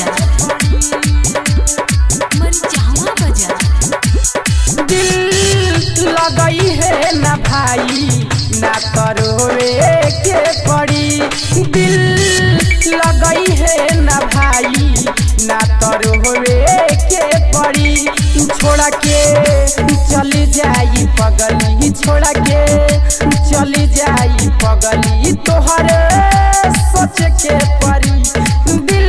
बाजार मरचावा बाजार। दिल लगई है ना भाई ना तरोवे के पड़ी। दिल लगई है ना भाई ना तरोवे के पड़ी। छोड़ा के चली जाई पगली छोड़ा के चली जाई पगली तोहरे सोच के परी। दिल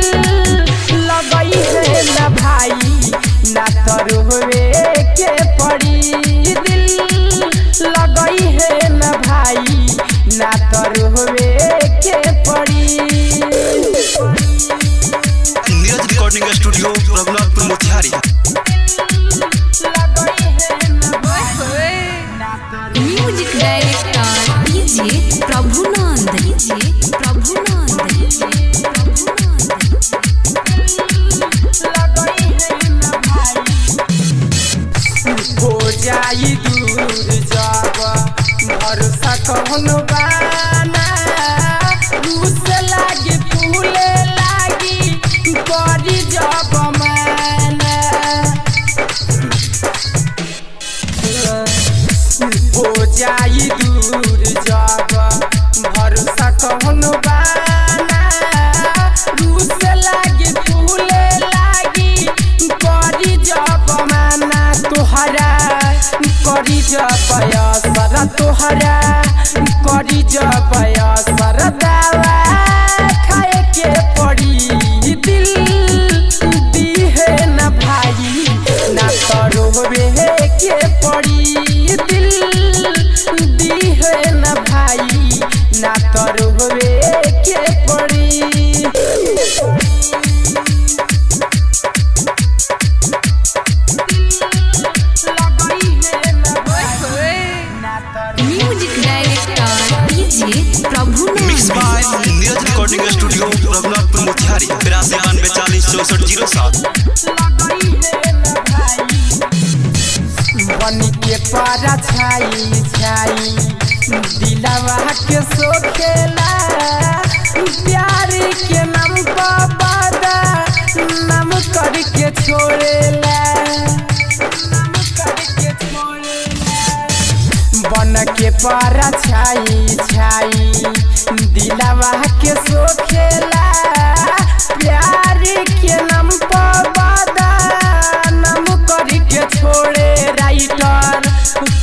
लगई है ना भाई ना तरोवे के पड़ी। दिल लगई है ना भाई ना तरोवे के पड़ी। Neeraj recording studio Raghunathpur Motihari. Music director DJ Prabhunand हो जाई दूर जब भरोसा कहनो बाना। रूस लागी फूले लागी करी जब माना। हो जाई दूर जब भरोसा कहनो बाना। रूस लागी फूले लागी करी जब माना। तोहरा करी जब असर तोहरा करी जब असर दवा खाए के पड़ी। दिल दी है ना भाई ना तरोवे के पड़ी। दिल दी है ना भाई ना तरोवे के पड़ी। Music director DJ Prabhunand. Mix by Neeraj recording studio Raghunathpur Motihari. 82 92 40 64 07। बनी के पारा छाई छाई दिलवा के सोखेला। प्यार के नाम पर वादा नाम करके छोड़ेला। बन के पारा छाई छाई दिलवा के सोखेला। प्यार के नाम पर वादा नाम करके छोड़े। राइटर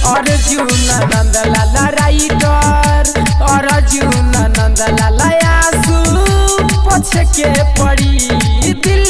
अर्जुन नंदलाल राइटर अर्जुन नंदलाल आंसू पोछ के पड़ी। दिल